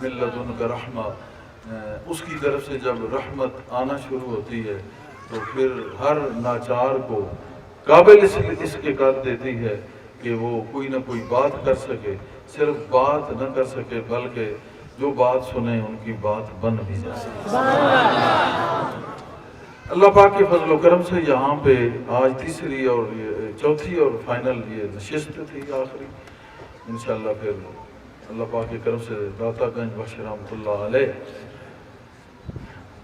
من لدنک رحمہ، اس کی طرف سے جب رحمت آنا شروع ہوتی ہے تو پھر ہر ناچار کو قابل اس کے کر دیتی ہے کہ وہ کوئی نہ کوئی بات کر سکے، صرف بات نہ کر سکے بلکہ جو بات سنیں ان کی بات بن بھی جائے۔ اللہ پاک کے فضل و کرم سے یہاں پہ آج تیسری اور چوتھی اور فائنل یہ نشست تھی آخری، انشاءاللہ پھر اللہ پاک کے کرم سے داتا گنج بخش رحمۃ اللہ علیہ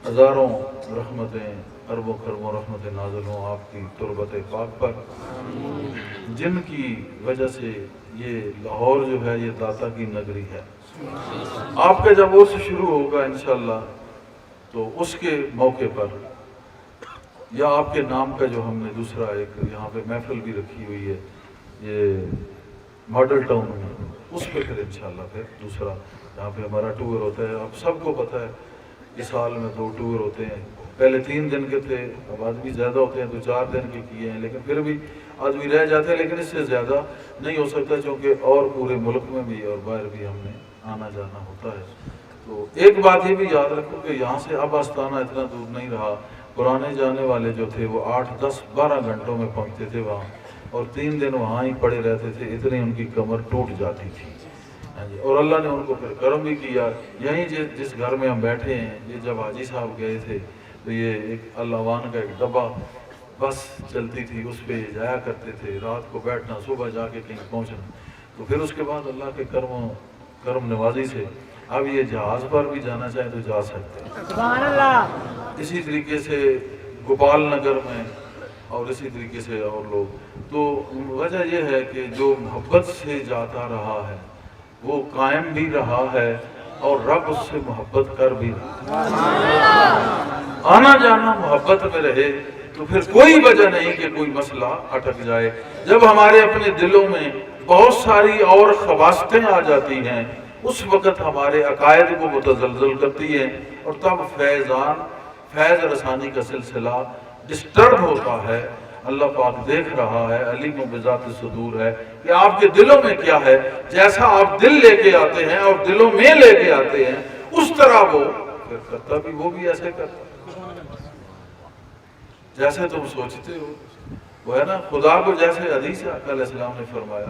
ہزاروں رحمتیں اربوں خربوں رحمتیں نازل ہوں آپ کی تربت پاک پر، جن کی وجہ سے یہ لاہور جو ہے یہ داتا کی نگری ہے۔ آپ کا جب عرس شروع ہوگا انشاءاللہ تو اس کے موقع پر یا آپ کے نام کا جو ہم نے دوسرا ایک یہاں پہ محفل بھی رکھی ہوئی ہے یہ ماڈل ٹاؤن میں، اس پہ پھر انشاءاللہ پھر دوسرا جہاں پہ ہمارا ٹور ہوتا ہے۔ آپ سب کو پتہ ہے اس سال میں 2 ٹور ہوتے ہیں، پہلے 3 دن کے تھے، اب آدمی زیادہ ہوتے ہیں تو 4 دن کے کیے ہیں، لیکن پھر بھی آدمی رہ جاتے ہیں، لیکن اس سے زیادہ نہیں ہو سکتا چونکہ اور پورے ملک میں بھی اور باہر بھی ہم نے آنا جانا ہوتا ہے۔ تو ایک بات یہ بھی یاد رکھو کہ یہاں سے اب آستانہ اتنا دور نہیں رہا، پرانے جانے والے جو تھے وہ 8، 10، 12 گھنٹوں میں پہنچتے تھے وہاں اور 3 دن وہاں ہی پڑے رہتے تھے، اتنی ان کی کمر ٹوٹ جاتی تھی۔ اور اللہ نے ان کو پھر کرم بھی کیا، یہیں جس گھر میں ہم بیٹھے ہیں یہ جب حاجی صاحب گئے تھے تو یہ ایک اللہ کا ایک ڈبہ بس چلتی تھی، اس پہ جایا کرتے تھے، رات کو بیٹھنا، صبح جا کے کہیں پہنچنا۔ تو پھر اس کے بعد اللہ کے کرم نوازی سے اب یہ جہاز پر بھی جانا چاہیں تو جا سکتے ہیں۔ سبحان اللہ۔ اسی طریقے سے گوپال نگر میں اور اسی طریقے سے اور لوگ، تو وجہ یہ ہے کہ جو محبت سے جاتا رہا ہے وہ قائم بھی رہا ہے اور رب اس سے محبت کر بھی رہا ہے۔ آنا جانا محبت میں رہے تو پھر کوئی وجہ نہیں کہ کوئی مسئلہ اٹک جائے۔ جب ہمارے اپنے دلوں میں بہت ساری اور خواستیں آ جاتی ہیں اس وقت ہمارے عقائد کو متزلزل کرتی ہیں اور تب فیض رسانی کا سلسلہ ڈسٹرب ہوتا ہے۔ اللہ پاک دیکھ رہا ہے، علیم بذات الصدور ہے کہ آپ کے دلوں میں کیا ہے۔ جیسا آپ دل لے کے آتے ہیں اور دلوں میں لے کے آتے ہیں اس طرح وہ پھر کرتا بھی، وہ بھی ایسے کرتا جیسے تم سوچتے ہو۔ وہ ہے نا خدا کو، جیسے حدیث آقا علیہ السلام نے فرمایا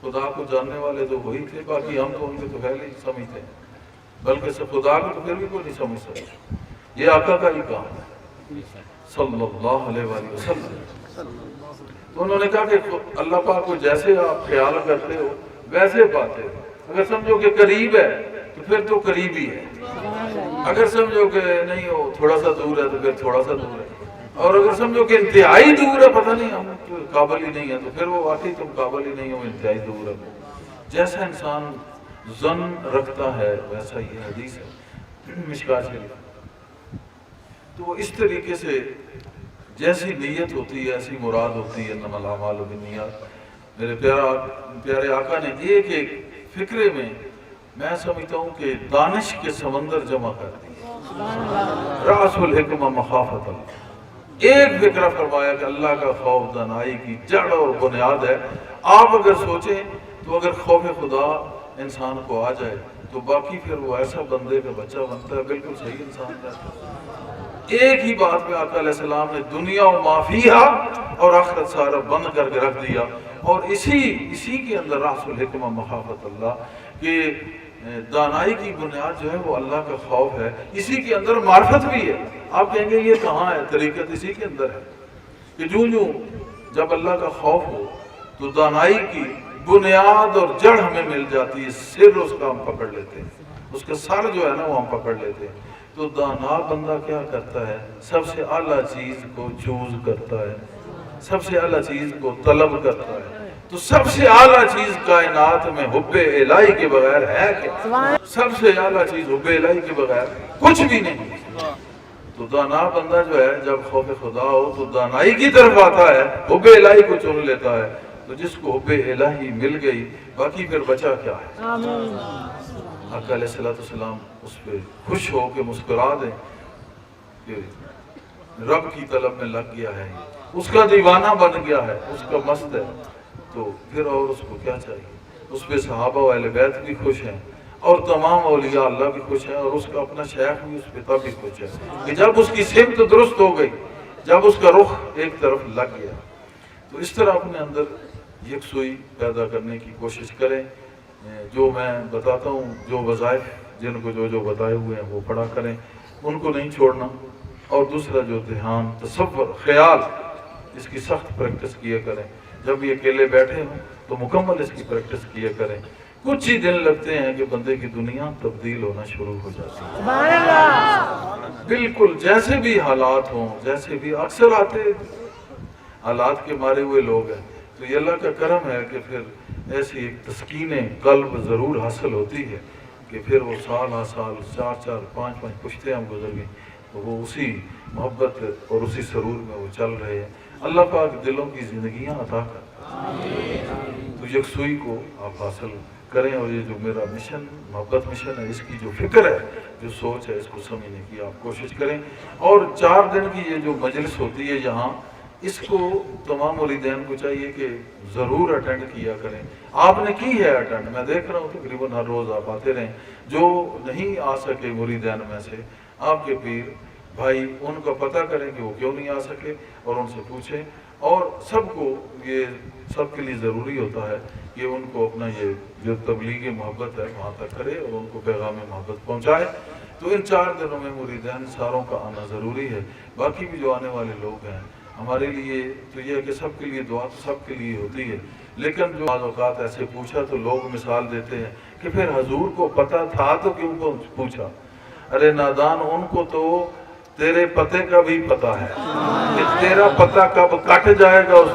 خدا کو جاننے والے تو وہی تھے، باقی ہم تو ان کے تو پہلے ہی سمجھتے ہیں، بلکہ خدا کو تو پھر بھی کوئی نہیں سمجھ سکتا۔ یہ آقا کا ہی کام ہے صلی اللہ علیہ وآلہ وسلم۔ تو انہوں نے کہا کہ اللہ پاک کو جیسے آپ خیال کرتے ہو ویسے پاتے ہو۔ اگر سمجھو کہ قریب ہے تو پھر تو قریب ہی ہے، اگر سمجھو کہ نہیں ہو تھوڑا سا دور ہے تو پھر تھوڑا سا دور ہے، اور اگر سمجھو کہ انتہائی دور ہے، پتہ نہیں ہم قابل ہی نہیں ہے، تو پھر وہ واقعی تم قابل ہی نہیں ہو، انتہائی دور ہے۔ جیسا انسان ظن رکھتا ہے ویسا یہ حدیث ہے مشکاۃ شریف۔ تو اس طریقے سے جیسی نیت ہوتی ہے ایسی مراد ہوتی ہے، انما الاعمال بالنیات۔ میرے پیارے آقا نے ایک ایک فکرے میں میں سمجھتا ہوں کہ دانش کے سمندر جمع کر دی، رأس الحکمہ مخافت اللہ۔ ایک فکرہ فرمایا کہ اللہ کا خوف دانائی کی جڑ اور بنیاد ہے۔ آپ اگر سوچیں تو اگر خوف خدا انسان کو آ جائے تو باقی پھر وہ ایسا بندے کا بچہ بنتا ہے، بالکل صحیح انسان رہتا ہے۔ ایک ہی بات میں آقا علیہ السلام نے دنیا و ما فیہا اور آخرت سارا بند کر کے رکھ دیا، اور اسی کے اندر رأس الحکمہ مخافت اللہ کہ دانائی کی بنیاد جو ہے وہ اللہ کا خوف ہے، اسی کے اندر معرفت بھی ہے۔ آپ کہیں گے یہ کہاں ہے؟ طریقت اسی کے اندر ہے کہ جو جب اللہ کا خوف ہو تو دانائی کی بنیاد اور جڑ ہمیں مل جاتی ہے، سر اس کا ہم پکڑ لیتے ہیں، اس کا سر جو ہے نا وہ ہم پکڑ لیتے ہیں۔ تو دانا بندہ کیا کرتا ہے؟ سب سے اعلیٰ چیز کو چوز کرتا ہے، سب سے اعلیٰ چیز کو طلب کرتا ہے۔ تو سب سے اعلیٰ چیز کائنات میں حب الہی کے بغیر ہے کیا؟ سب سے اعلیٰ چیز حب الہی کے بغیر کچھ بھی نہیں۔ تو دانا بندہ جو ہے جب خوف خدا ہو تو دانائی کی طرف آتا ہے، حب الہی کو چن لیتا ہے۔ تو جس کو حب الہی مل گئی باقی پھر بچا کیا ہے؟ آقا علیہ السلام اس پہ خوش ہو کے مسکرا دیں کہ رب کی طلب میں لگ گیا ہے، اس کا دیوانہ بن گیا ہے، اس کا مست ہے، تو پھر اور اس کو کیا چاہیے؟ اس پہ صحابہ و اہل بیت بھی خوش ہیں، اور تمام اولیاء اللہ بھی خوش ہیں، اور اس کا اپنا شیخ بھی اس پہ تب بھی خوش ہے کہ جب اس کی سمت درست ہو گئی، جب اس کا رخ ایک طرف لگ گیا۔ تو اس طرح اپنے اندر یکسوئی پیدا کرنے کی کوشش کریں۔ جو میں بتاتا ہوں، جو وظائف جن کو جو بتائے ہوئے ہیں وہ پڑھا کریں، ان کو نہیں چھوڑنا۔ اور دوسرا جو دھیان، تصور، خیال، اس کی سخت پریکٹس کیا کریں۔ جب یہ اکیلے بیٹھے ہوں تو مکمل اس کی پریکٹس کیا کریں۔ کچھ ہی دن لگتے ہیں کہ بندے کی دنیا تبدیل ہونا شروع ہو جاتی ہے۔ سبحان اللہ۔ بالکل جیسے بھی حالات ہوں، جیسے بھی اکثر آتے حالات کے مارے ہوئے لوگ ہیں، تو یہ اللہ کا کرم ہے کہ پھر ایسی ایک تسکین قلب ضرور حاصل ہوتی ہے کہ پھر وہ سال ہر سال 4 5 پشتے ہم گزر گئیں تو وہ اسی محبت اور اسی سرور میں وہ چل رہے ہیں۔ اللہ پاک دلوں کی زندگیاں عطا کر، تو یکسوئی کو آپ حاصل کریں۔ اور یہ جو میرا مشن، محبت مشن ہے، اس کی جو فکر ہے، جو سوچ ہے، اس کو سمجھنے کی آپ کوشش کریں۔ اور 4 دن کی یہ جو مجلس ہوتی ہے یہاں، اس کو تمام مریدین کو چاہیے کہ ضرور اٹینڈ کیا کریں۔ آپ نے کی ہے اٹینڈ، میں دیکھ رہا ہوں تقریباً ہر روز آپ آتے رہیں۔ جو نہیں آ سکے مریدین میں سے، آپ کے پیر بھائی ان کا پتہ کریں کہ وہ کیوں نہیں آ سکے، اور ان سے پوچھیں۔ اور سب کو یہ سب کے لیے ضروری ہوتا ہے کہ ان کو اپنا یہ جو تبلیغ محبت ہے وہاں تک کرے اور ان کو پیغام محبت پہنچائے۔ تو ان 4 دنوں میں مریدین ساروں کا آنا ضروری ہے۔ باقی بھی جو آنے والے لوگ ہیں، ہمارے لیے تو یہ ہے کہ سب کے لیے دعا تو سب کے لیے ہوتی ہے، لیکن جو بعض اوقات ایسے پوچھا تو لوگ مثال دیتے ہیں کہ پھر حضور کو پتہ تھا تو کیوں پوچھا؟ ارے نادان، ان کو تو تیرے پتے کا بھی پتہ ہے کہ تیرا پتہ کب کٹ جائے گا اس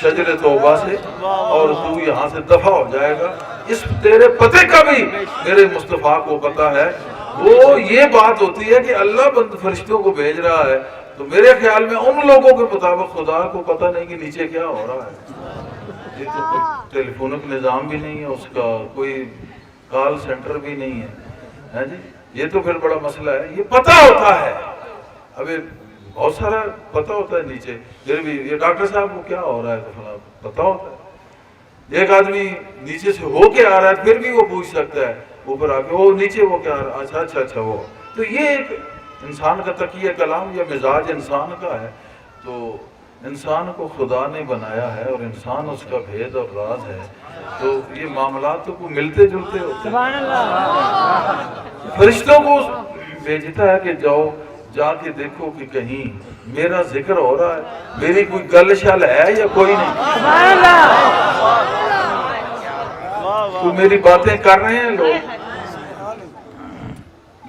شجر توبہ سے اور تو یہاں سے دفع ہو جائے گا، اس تیرے پتے کا بھی میرے مصطفیٰ کو پتہ ہے۔ وہ یہ بات ہوتی ہے کہ اللہ بند فرشتوں کو بھیج رہا ہے، تو میرے خیال میں ان لوگوں کے مطابق خدا کو پتہ نہیں کہ نیچے کیا ہو رہا ہے۔ یہ تو کوئی ٹیلیفونک نظام بھی نہیں ہے، اس کا کوئی کال سینٹر بھی نہیں ہے جی، یہ تو پھر بڑا مسئلہ ہے۔ یہ پتہ ہوتا ہے، ابھی بہت سارا پتہ ہوتا ہے نیچے، پھر بھی یہ ڈاکٹر صاحب کو کیا ہو رہا ہے تو فلاں پتہ ہوتا ہے۔ ایک آدمی نیچے سے ہو کے آ رہا ہے پھر بھی وہ پوچھ سکتا ہے اوپر آ کے، وہ نیچے وہ کیا آ رہا ہے، اچھا وہ۔ تو یہ ایک انسان کا تقیہ کلام یا مزاج انسان کا ہے۔ تو انسان کو خدا نے بنایا ہے اور انسان اس کا بھید اور راز ہے، تو یہ معاملات کو ملتے جلتے ہوتے ہیں۔ فرشتوں کو بھیجتا ہے کہ جاؤ جا کے دیکھو کہ کہیں میرا ذکر ہو رہا ہے، میری کوئی گل شل ہے یا کوئی نہیں، تو میری باتیں کر رہے ہیں لوگ۔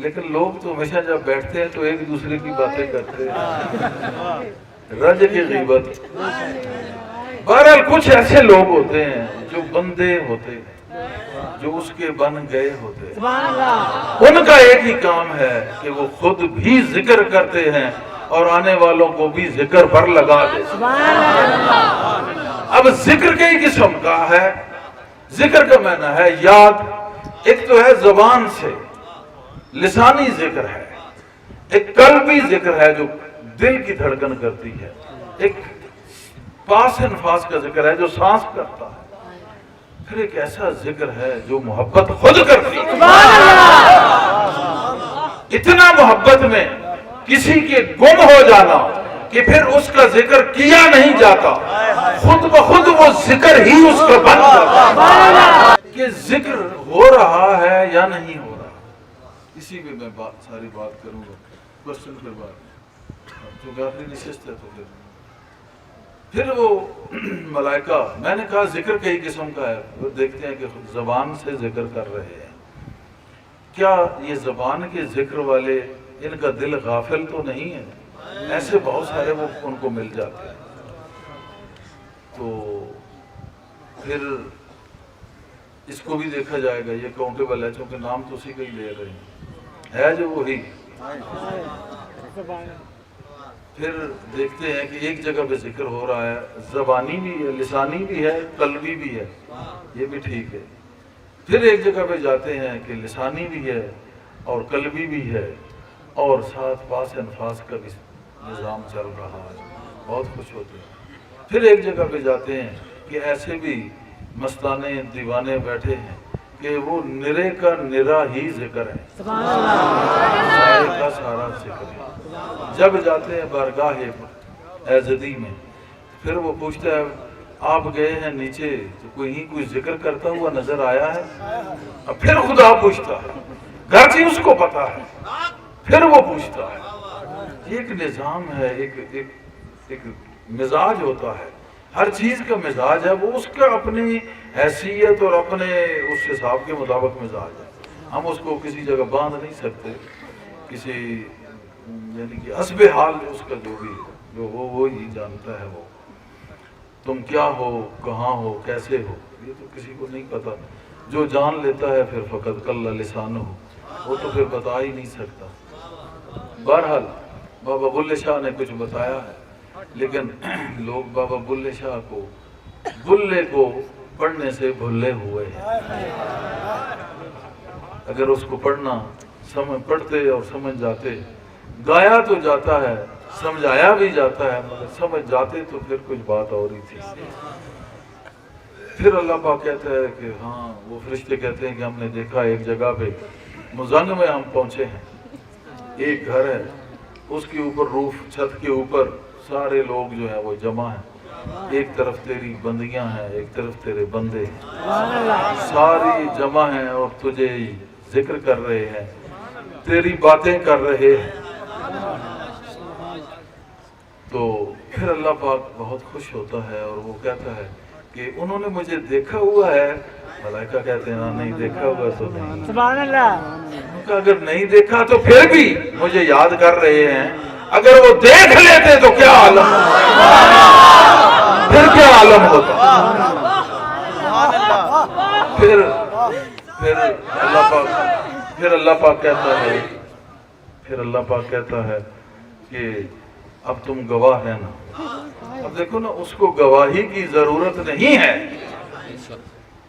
لیکن لوگ تو ہمیشہ جب بیٹھتے ہیں تو ایک دوسرے کی باتیں کرتے ہیں، رج کی غیبت۔ بہرحال کچھ ایسے لوگ ہوتے ہیں جو بندے ہوتے ہیں، جو اس کے بن گئے ہوتے ہیں، ان کا ایک ہی کام ہے کہ وہ خود بھی ذکر کرتے ہیں اور آنے والوں کو بھی ذکر پر لگا دیتے ہیں۔ اب ذکر کئی قسم کا ہے۔ ذکر کا معنی ہے یاد، ایک تو ہے زبان سے لسانی ذکر ہے، ایک قلبی ذکر ہے جو دل کی دھڑکن کرتی ہے، ایک پاس انفاس کا ذکر ہے جو سانس کرتا ہے، پھر ایک ایسا ذکر ہے جو محبت خود کرتی ہے۔ اتنا محبت میں کسی کے گم ہو جانا کہ پھر اس کا ذکر کیا نہیں جاتا، خود بخود وہ ذکر ہی اس کا بن جاتا کہ ذکر ہو رہا ہے یا نہیں ہو رہا۔ اسی پہ میں ساری بات کروں گا، کوشچن پھر بات، چونکہ آخری نشست ہے تو پھر وہ ملائکہ، میں نے کہا ذکر کئی قسم کا ہے، وہ دیکھتے ہیں کہ زبان سے ذکر کر رہے ہیں، کیا یہ زبان کے ذکر والے ان کا دل غافل تو نہیں ہے؟ ایسے بہت سارے وہ ان کو مل جاتے ہیں۔ تو پھر اس کو بھی دیکھا جائے گا، یہ کاؤنٹیبل ہے چونکہ نام تو اسی کا ہی لے رہے ہیں، ہے جو وہی۔ پھر دیکھتے ہیں کہ ایک جگہ پہ ذکر ہو رہا ہے، زبانی بھی ہے، لسانی بھی ہے، قلبی بھی ہے، یہ بھی ٹھیک ہے۔ پھر ایک جگہ پہ جاتے ہیں کہ لسانی بھی ہے اور قلبی بھی ہے اور ساتھ پاس انفاس کا بھی نظام چل رہا ہے، بہت خوش ہوتے ہیں۔ پھر ایک جگہ پہ جاتے ہیں کہ ایسے بھی مستانے دیوانے بیٹھے ہیں کہ وہ نرے کا نرا ہی ذکر ہے، سارے کا سارا ذکر ہے۔ جب جاتے ہیں بارگاہ ایزدی میں، پھر وہ پوچھتا ہے آپ گئے ہیں نیچے تو کوئی ذکر کرتا ہوا نظر آیا ہے؟ اب پھر خدا پوچھتا ہے، گرچہ اس کو پتا ہے، پھر وہ پوچھتا ہے۔ ایک نظام ہے، ایک مزاج ہوتا ہے، ہر چیز کا مزاج ہے، وہ اس کا اپنی حیثیت اور اپنے اس حساب کے مطابق مزاج ہے۔ ہم اس کو کسی جگہ باندھ نہیں سکتے، کسی یعنی کہ حسب حال اس کا جو بھی جو وہ ہی جانتا ہے۔ وہ تم کیا ہو، کہاں ہو، کیسے ہو، یہ تو کسی کو نہیں پتا۔ جو جان لیتا ہے پھر فقط کل لسانہ ہو، وہ تو پھر بتا ہی نہیں سکتا۔ بہرحال بابا بلے شاہ نے کچھ بتایا ہے، لیکن لوگ بابا بلے شاہ کو، بلے کو پڑھنے سے بھلے ہوئے ہیں۔ اگر اس کو پڑھتے اور سمجھ جاتے، گایا تو جاتا ہے، سمجھایا بھی جاتا ہے، مگر سمجھ جاتے تو پھر کچھ بات اور ہی تھی۔ پھر اللہ پاک کہتا ہے کہ ہاں، وہ فرشتے کہتے ہیں کہ ہم نے دیکھا ایک جگہ پہ مزنگ میں ہم پہنچے ہیں، ایک گھر ہے، اس کے اوپر روف، چھت کے اوپر سارے لوگ جو ہیں وہ جمع ہیں، ایک طرف تیری بندیاں ہیں، ایک طرف تیرے بندے ہیں، ساری جمع ہیں اور تجھے ذکر کر رہے ہیں، تیری باتیں کر رہے ہیں۔ تو پھر اللہ پاک بہت خوش ہوتا ہے اور وہ کہتا ہے کہ انہوں نے مجھے دیکھا ہوا ہے۔ ملائکہ کہتے ہیں ہاں، نہیں دیکھا ہوا تو نہیں۔ سبحان اللہ۔ اگر نہیں دیکھا تو پھر بھی مجھے یاد کر رہے ہیں، اگر وہ دیکھ لیتے تو کیا عالم ہوتا، پھر کیا عالم ہوتا۔ پھر اللہ پاک کہتا ہے کہ اب تم گواہ ہے نا۔ اب دیکھو نا، اس کو گواہی کی ضرورت نہیں ہے،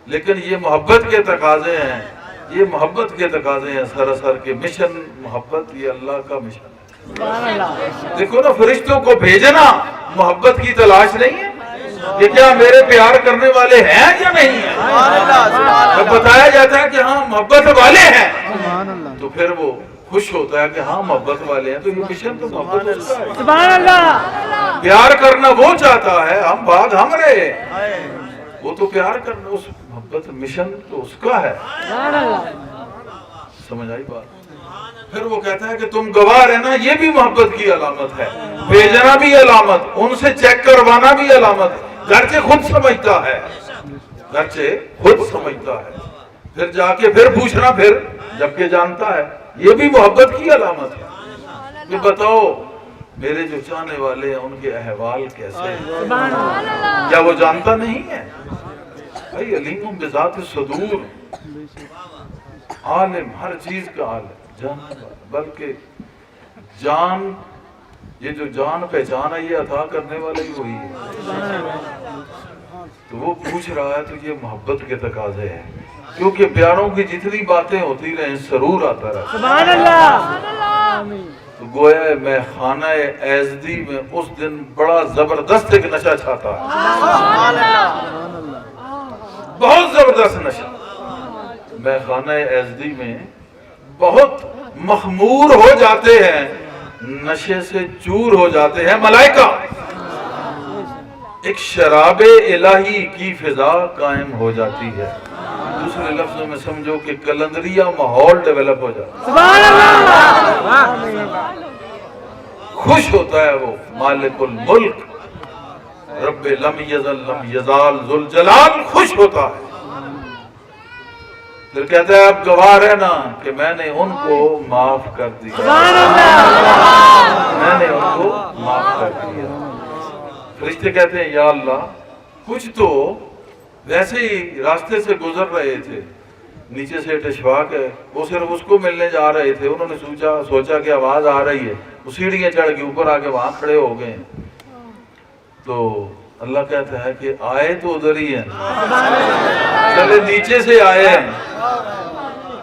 لیکن یہ محبت کے تقاضے ہیں، یہ محبت کے تقاضے ہیں سراسر کے۔ مشن محبت، یہ اللہ کا مشن ہے۔ دیکھو نا، فرشتوں کو بھیجنا محبت کی تلاش نہیں ہے کہ کیا میرے پیار کرنے والے ہیں یا نہیں ہیں۔ جب بتایا جاتا ہے کہ ہاں محبت والے ہیں تو پھر وہ خوش ہوتا ہے کہ ہاں محبت والے ہیں، تو یہ مشن تو محبت اس کا ہے۔ سبحان اللہ۔ پیار کرنا وہ چاہتا ہے، ہم بات ہم رہے، وہ تو پیار کرنا، اس محبت مشن تو اس کا ہے۔ سبحان اللہ۔ سمجھ آئی بات؟ پھر وہ کہتا ہے کہ تم گواہ رہنا، یہ بھی محبت کی علامت ہے، بھیجنا بھی علامت، ان سے چیک کروانا بھی علامت، گرچہ خود سمجھتا ہے، پھر جا کے پھر پوچھنا، پھر جبکہ جانتا ہے، یہ بھی محبت کی علامت ہے کہ بتاؤ میرے جو چاہنے والے ہیں ان کے احوال کیسے ہیں۔ سبحان اللہ۔ کیا وہ جانتا نہیں ہے؟ بھائی علیم بذات الصدور، عالم، ہر چیز کا عالم، جاننے والا، بلکہ جان، یہ جو جان پہچان ہے یہ عطا کرنے والا ہی وہی ہے۔ تو وہ پوچھ رہا ہے تو یہ محبت کے تقاضے ہیں، کیونکہ پیاروں کی جتنی باتیں ہوتی رہیں سرور آتا رہا۔ سبحان اللہ۔ تو گویا میں خانہ ایزدی میں اس دن بڑا زبردست ایک نشہ چھاتا ہے، بہت زبردست نشہ۔ میں خانہ ایزدی میں بہت مخمور ہو جاتے ہیں، نشے سے چور ہو جاتے ہیں ملائکہ، ایک شراب الہی کی فضا قائم ہو جاتی ہے۔ دوسرے لفظوں میں سمجھو کہ کلندریہ ماحول ڈیولپ ہو جاتا ہے۔ سبحان اللہ۔ خوش ہوتا ہے وہ مالک الملک، رب لم یزل لم یزال ذوالجلال، خوش ہوتا ہے۔ پھر کہتا ہے اب گواہ رہنا کہ میں نے ان کو معاف کر دیا، سبحان اللہ۔ میں نے ان کو معاف کر دیا۔ فرشتے کہتے ہیں یا اللہ، کچھ تو ویسے ہی راستے سے گزر رہے تھے، نیچے سے اشفاق ہے، وہ صرف اس کو ملنے جا رہے تھے، انہوں نے سوچا کہ آواز آ رہی ہے، وہ سیڑھیاں چڑھ کے اوپر آ کے وہاں کھڑے ہو گئے۔ تو اللہ کہتا ہے کہ آئے تو ادھر ہی ہیں، چلے نیچے سے آئے ہیں،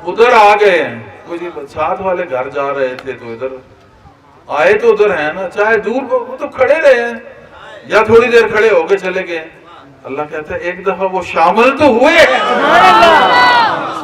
ادھر آ گئے ہیں، کچھ ساتھ والے گھر جا رہے تھے تو ادھر آئے تو ادھر ہیں نا، چاہے دور وہ تو کھڑے رہے ہیں یا تھوڑی دیر کھڑے ہو کے چلے گئے۔ اللہ کہتا ہے ایک دفعہ وہ شامل تو ہوئے ہیں،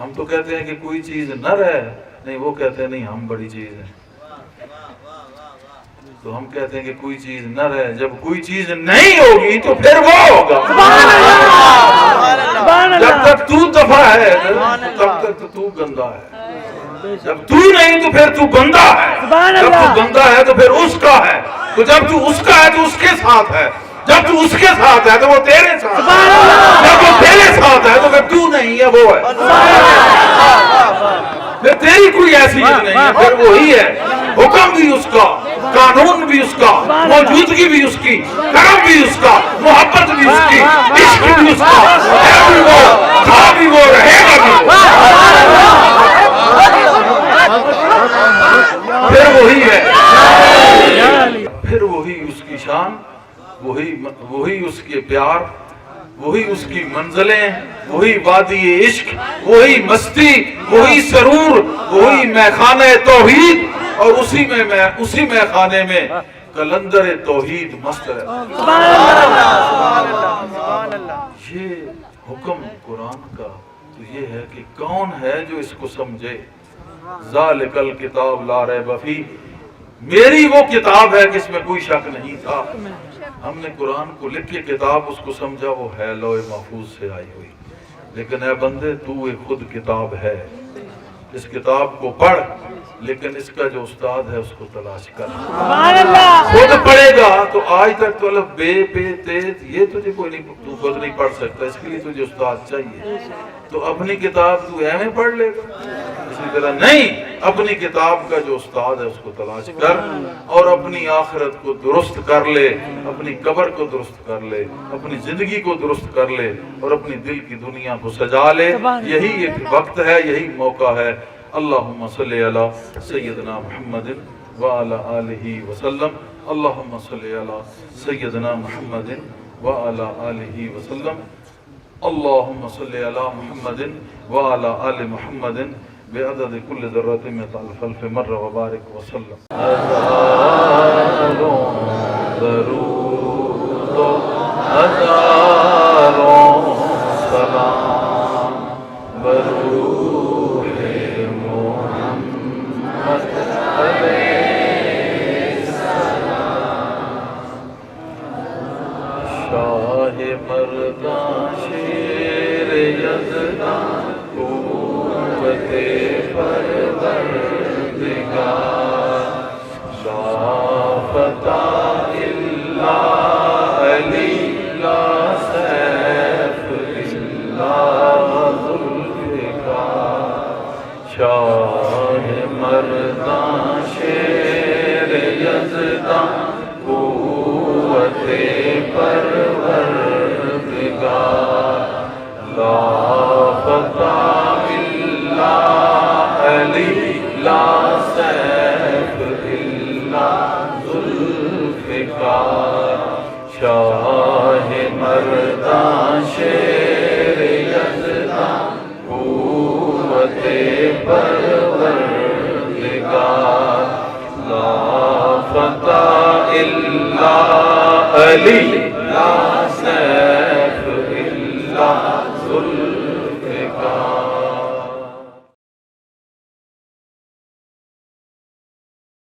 ہم تو کہتے ہیں کہ کوئی چیز نہ رہے، نہیں وہ کہتے ہیں نہیں ہم بڑی چیز ہیں. تو ہم کہتے ہیں کہ کوئی چیز نہ رہے، جب کوئی چیز نہیں ہوگی تو پھر وہ ہوگا. جب تک تو دفع ہے تب تک تو گندا ہے، جب تو نہیں تو پھر تو گندا ہے، جب تو گندا ہے تو پھر اس کا ہے، تو جب تو اس کا ہے تو اس کے ساتھ ہے، جب تو اس کے ساتھ ہے تو وہ تیرے ساتھ ہے، جب وہ تیرے ساتھ ہے تو پھر تو نہیں ہے وہ ہے، پھر تیری کوئی ایسی چیز نہیں ہے، پھر وہی ہے. حکم بھی اس کا، قانون بھی اس کا، موجودگی بھی اس کی، کرم بھی اس کا، محبت بھی اس کی، عشق بھی اس کا، ہے بھی وہ، تھا بھی وہ، رہے گا بھی وہ. پھر وہی ہے، پھر وہی اس کی شان، وہی اس کے پیار، وہی اس کی منزلیں، وہی وادی عشق، وہی مستی، وہی سرور، وہی میخانہ توحید، اور اسی میخانے میں کلندر توحید مست ہے. یہ حکم قرآن کا تو یہ ہے کہ کون ہے جو اس کو سمجھے. ذالک الکتاب لا ریب فیہ، میری وہ کتاب ہے جس میں کوئی شک نہیں تھا. ہم نے قرآن کو لکھ کے کتاب اس کو سمجھا وہ ہے لوح محفوظ سے آئی ہوئی، لیکن اے بندے تو ایک خود کتاب ہے. اس کتاب کو پڑھ، لیکن اس کا جو استاد ہے اس کو تلاش کر. خود پڑھے گا تو آج تک تو الف بے پے تیز یہ تجھے کوئی نہیں، تو خود نہیں پڑھ سکتا، اس کے لیے تجھے استاد چاہیے. تو اپنی کتاب تو ایویں پڑھ لے گا؟ اسی طرح نہیں، اپنی کتاب کا جو استاد ہے اس کو تلاش کر، اور اپنی آخرت کو درست کر لے، اپنی قبر کو درست کر لے، اپنی زندگی کو درست کر لے، اور اپنی دل کی دنیا کو سجا لے. یہی ایک وقت ہے، یہی موقع ہے. اللہم صلی علی سیدنا محمد وعلی آلہ وسلم. اللہم صلی علی سیدنا محمد وعلی آلہ وسلم. اللہم صلی علی محمد وعلی آل محمد بعدد کل ذرات مئۃ الف مرہ وبارک وسلم. ہزاروں درود و ہزاروں سلام بروح محمد علیہ السلام. شاہ مردان شیر یزدان قوت پروردگار لا فتح الا علی لا سیف الا ذوالفقار. شاہ مردان شیر یزدان قوت پروردگار لا فتح الا علی لا سیف الا ذوالفقار. شاہ مردان شیر یزدان قوت پروردگار لا فتح الا علی لا